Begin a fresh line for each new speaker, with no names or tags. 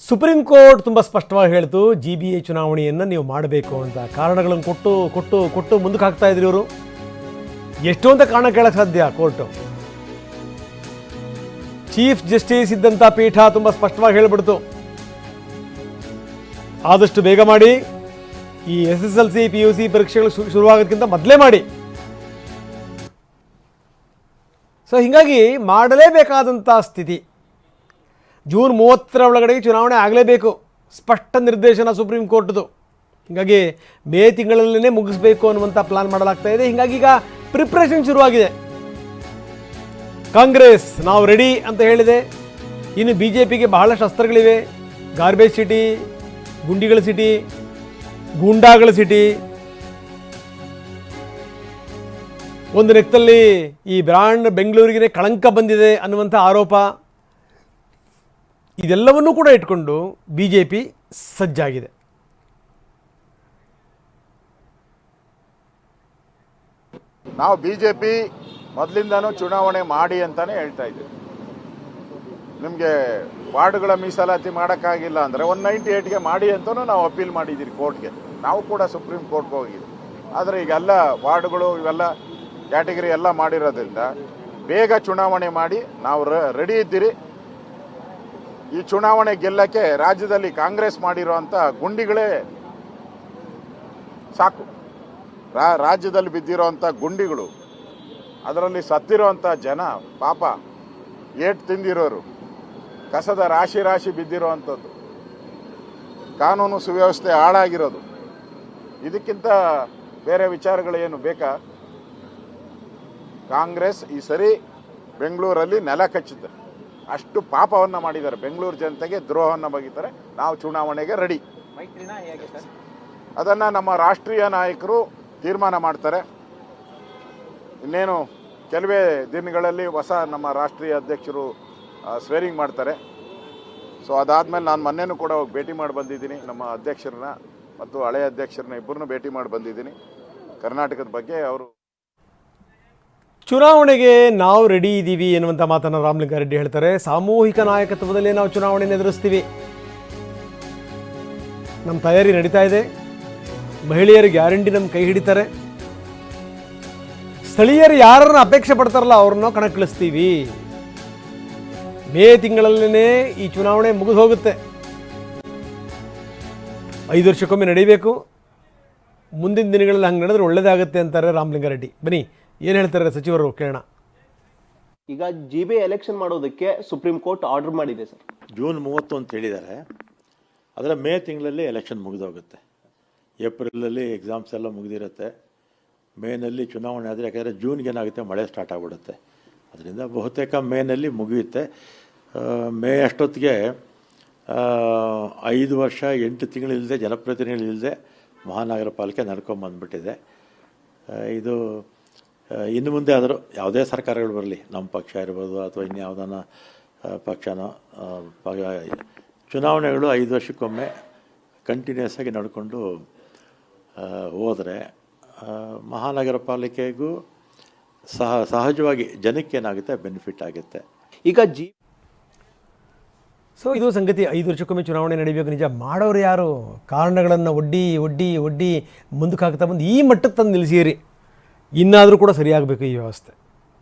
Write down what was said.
Supreme court ತುಂಬ ಸ್ಪಷ್ಟವಾಗಿ ಹೇಳ್ತು GBA ಚುನಾವಣೆಯನ್ನು ನೀವು ಮಾಡಬೇಕು ಅಂತ. ಕಾರಣಗಳನ್ನು ಕೊಟ್ಟು ಮುಂದಕ್ಕೆ ಹಾಕ್ತಾ ಇದ್ರು ಇವರು. ಎಷ್ಟು ಅಂತ ಕಾರಣ ಕೇಳಕ್ಕೆ ಸಾಧ್ಯ ಕೋರ್ಟು? ಚೀಫ್ ಜಸ್ಟಿಸ್ ಇದ್ದಂಥ ಪೀಠ ತುಂಬ ಸ್ಪಷ್ಟವಾಗಿ ಹೇಳಿಬಿಡ್ತು, ಆದಷ್ಟು ಬೇಗ ಮಾಡಿ, ಈ SSLC PUC ಪರೀಕ್ಷೆಗಳು ಶುರುವಾಗೋದಕ್ಕಿಂತ ಮೊದಲೇ ಮಾಡಿ. ಸೊ ಹೀಗಾಗಿ ಮಾಡಲೇಬೇಕಾದಂಥ ಸ್ಥಿತಿ. ಜೂನ್ 30ರ ಒಳಗಡೆ ಚುನಾವಣೆ ಆಗಲೇಬೇಕು, ಸ್ಪಷ್ಟ ನಿರ್ದೇಶನ ಸುಪ್ರೀಂ ಕೋರ್ಟ್ದು. ಹೀಗಾಗಿ ಮೇ ತಿಂಗಳಲ್ಲೇ ಮುಗಿಸ್ಬೇಕು ಅನ್ನುವಂಥ ಪ್ಲಾನ್ ಮಾಡಲಾಗ್ತಾ ಇದೆ. ಹೀಗಾಗಿ ಈಗ ಪ್ರಿಪ್ರೇಷನ್ ಶುರುವಾಗಿದೆ. ಕಾಂಗ್ರೆಸ್ ನಾವು ರೆಡಿ ಅಂತ ಹೇಳಿದೆ. ಇನ್ನು BJPಗೆ ಬಹಳಷ್ಟು ಅಸ್ತ್ರಗಳಿವೆ. ಗಾರ್ಬೇಜ್ ಸಿಟಿ, ಗುಂಡಿಗಳ ಸಿಟಿ, ಗೂಂಡಾಗಳ ಸಿಟಿ. ಒಂದು ಲೆಕ್ಕದಲ್ಲಿ ಈ ಬ್ರಾಂಡ್ ಬೆಂಗಳೂರಿಗೆ ಕಳಂಕ ಬಂದಿದೆ ಅನ್ನುವಂಥ ಆರೋಪ. ಇದೆಲ್ಲವನ್ನೂ ಕೂಡ ಇಟ್ಕೊಂಡು BJP ಸಜ್ಜಾಗಿದೆ.
ನಾವು BJP ಮೊದಲಿಂದನೂ ಚುನಾವಣೆ ಮಾಡಿ ಅಂತಾನೆ ಹೇಳ್ತಾ ಇದ್ದೀವಿ. ನಿಮಗೆ ವಾರ್ಡ್ಗಳ ಮೀಸಲಾತಿ ಮಾಡೋಕ್ಕಾಗಿಲ್ಲ ಅಂದರೆ 198ಗೆ ಮಾಡಿ ಅಂತಲೂ ನಾವು ಅಪೀಲ್ ಮಾಡಿದ್ದೀರಿ ಕೋರ್ಟ್ಗೆ. ನಾವು ಕೂಡ ಸುಪ್ರೀಂ ಕೋರ್ಟ್ಗೆ ಹೋಗಿದ್ದೀವಿ. ಆದರೆ ಈಗೆಲ್ಲ ವಾರ್ಡ್ಗಳು ಇವೆಲ್ಲ ಕ್ಯಾಟಗರಿ ಎಲ್ಲ ಮಾಡಿರೋದ್ರಿಂದ ಬೇಗ ಚುನಾವಣೆ ಮಾಡಿ ನಾವು ರೆಡಿ ಇದ್ದೀರಿ. ಈ ಚುನಾವಣೆ ಗೆಲ್ಲಕ್ಕೆ ರಾಜ್ಯದಲ್ಲಿ ಕಾಂಗ್ರೆಸ್ ಮಾಡಿರೋಂಥ ಗುಂಡಿಗಳೇ ಸಾಕು. ರಾಜ್ಯದಲ್ಲಿ ಬಿದ್ದಿರೋಂಥ ಗುಂಡಿಗಳು, ಅದರಲ್ಲಿ ಸತ್ತಿರೋಂಥ ಜನ ಪಾಪ, ಏಟು ತಿಂದಿರೋರು, ಕಸದ ರಾಶಿ ಬಿದ್ದಿರೋವಂಥದ್ದು, ಕಾನೂನು ಸುವ್ಯವಸ್ಥೆ ಹಾಳಾಗಿರೋದು, ಇದಕ್ಕಿಂತ ಬೇರೆ ವಿಚಾರಗಳೇನು ಬೇಕಾ? ಕಾಂಗ್ರೆಸ್ ಈ ಸರಿ ಬೆಂಗಳೂರಲ್ಲಿ ನೆಲ ಕಚ್ಚಿದೆ. ಅಷ್ಟು ಪಾಪವನ್ನು ಮಾಡಿದ್ದಾರೆ, ಬೆಂಗಳೂರು ಜನತೆಗೆ ದ್ರೋಹವನ್ನು ಬಗೆತಾರೆ. ನಾವು ಚುನಾವಣೆಗೆ ರೆಡಿ. ಅದನ್ನು ನಮ್ಮ ರಾಷ್ಟ್ರೀಯ ನಾಯಕರು ತೀರ್ಮಾನ ಮಾಡ್ತಾರೆ. ಇನ್ನೇನು ಕೆಲವೇ ದಿನಗಳಲ್ಲಿ ಹೊಸ ನಮ್ಮ ರಾಷ್ಟ್ರೀಯ ಅಧ್ಯಕ್ಷರು ಸ್ವೇರಿಂಗ್ ಮಾಡ್ತಾರೆ. ಸೊ ಅದಾದಮೇಲೆ ನಾನು ಮೊನ್ನೆನೂ ಕೂಡ ಹೋಗಿ ಭೇಟಿ ಮಾಡಿ ಬಂದಿದ್ದೀನಿ. ನಮ್ಮ ಅಧ್ಯಕ್ಷರನ್ನ ಮತ್ತು ಹಳೆಯ ಅಧ್ಯಕ್ಷರನ್ನ ಇಬ್ಬರನ್ನೂ ಭೇಟಿ ಮಾಡಿ ಬಂದಿದ್ದೀನಿ. ಕರ್ನಾಟಕದ ಬಗ್ಗೆ ಅವರು
ಚುನಾವಣೆಗೆ ನಾವು ರೆಡಿ ಇದ್ದೀವಿ ಎನ್ನುವಂಥ ಮಾತನ್ನು ರಾಮಲಿಂಗಾರೆಡ್ಡಿ ಹೇಳ್ತಾರೆ. ಸಾಮೂಹಿಕ ನಾಯಕತ್ವದಲ್ಲೇ ನಾವು ಚುನಾವಣೆಯನ್ನು ಎದುರಿಸ್ತೀವಿ, ನಮ್ಮ ತಯಾರಿ ನಡೀತಾ ಇದೆ, ಮಹಿಳೆಯರು ಗ್ಯಾರಂಟಿ ನಮ್ಮ ಕೈ ಹಿಡಿತಾರೆ, ಸ್ಥಳೀಯರು ಯಾರನ್ನು ಅಪೇಕ್ಷೆ ಪಡ್ತಾರಲ್ಲ ಅವ್ರನ್ನ ಕಣಕ್ಕಿಳಿಸ್ತೀವಿ. ಮೇ ತಿಂಗಳಲ್ಲೇ ಈ ಚುನಾವಣೆ ಮುಗಿದು ಹೋಗುತ್ತೆ. 5 ವರ್ಷಕ್ಕೊಮ್ಮೆ ನಡೀಬೇಕು. ಮುಂದಿನ ದಿನಗಳಲ್ಲಿ ಹಂಗೆ ನಡೆದ್ರೆ ಒಳ್ಳೇದಾಗುತ್ತೆ ಅಂತಾರೆ ರಾಮಲಿಂಗಾರೆಡ್ಡಿ. ಬನ್ನಿ ಏನು ಹೇಳ್ತಾರೆ ಸಚಿವರು ಕೇಳೋಣ.
ಈಗ GBA ಎಲೆಕ್ಷನ್ ಮಾಡೋದಕ್ಕೆ ಸುಪ್ರೀಂ ಕೋರ್ಟ್ ಆರ್ಡರ್ ಮಾಡಿದೆ ಸರ್.
ಜೂನ್ 30 ಅಂತ ಹೇಳಿದ್ದಾರೆ. ಅದರ ಮೇ ತಿಂಗಳಲ್ಲಿ ಎಲೆಕ್ಷನ್ ಮುಗಿದೋಗುತ್ತೆ. ಏಪ್ರಿಲಲ್ಲಿ ಎಕ್ಸಾಮ್ಸ್ ಎಲ್ಲ ಮುಗಿದಿರುತ್ತೆ. ಮೇನಲ್ಲಿ ಚುನಾವಣೆ ಆದರೆ, ಯಾಕೆಂದರೆ ಜೂನ್ಗೆ ಏನಾಗುತ್ತೆ, ಮಳೆ ಸ್ಟಾರ್ಟ್ ಆಗಿಬಿಡುತ್ತೆ. ಅದರಿಂದ ಬಹುತೇಕ ಮೇನಲ್ಲಿ ಮುಗಿಯುತ್ತೆ. ಮೇ ಅಷ್ಟೊತ್ತಿಗೆ 5 ವರ್ಷ 8 ತಿಂಗಳಿಲ್ಲದೆ ಜನಪ್ರತಿನಿಧಿಗಳಿಲ್ಲದೆ ಮಹಾನಗರ ಪಾಲಿಕೆ ನಡ್ಕೊಂಬಂದ್ಬಿಟ್ಟಿದೆ. ಇದು ಇನ್ನು ಮುಂದೆ ಆದರೂ ಯಾವುದೇ ಸರ್ಕಾರಗಳು ಬರಲಿ, ನಮ್ಮ ಪಕ್ಷ ಇರ್ಬೋದು ಅಥವಾ ಇನ್ಯಾವುದನ್ನ ಪಕ್ಷನೋ, ಚುನಾವಣೆಗಳು 5 ವರ್ಷಕ್ಕೊಮ್ಮೆ ಕಂಟಿನ್ಯೂಸ್ ಆಗಿ ನಡ್ಕೊಂಡು ಹೋದರೆ ಮಹಾನಗರ ಪಾಲಿಕೆಗೂ ಸಹಜವಾಗಿ ಜನಕ್ಕೇನಾಗುತ್ತೆ, ಬೆನಿಫಿಟ್ ಆಗುತ್ತೆ.
ಈಗ
ಸೊ ಇದು ಸಂಗತಿ. 5 ವರ್ಷಕ್ಕೊಮ್ಮೆ ಚುನಾವಣೆ ನಡೀಬೇಕು. ನಿಜ ಮಾಡೋರು ಯಾರು? ಕಾರಣಗಳನ್ನು ಒಡ್ಡಿ ಮುಂದಕ್ಕೆ ಹಾಕ್ತಾ ಬಂದು ಈ ಮಟ್ಟಕ್ಕೆ ತಂದು ನಿಲ್ಲಿಸಿರಿ. ಇನ್ನಾದರೂ ಕೂಡ ಸರಿಯಾಗಬೇಕು ಈ ವ್ಯವಸ್ಥೆ.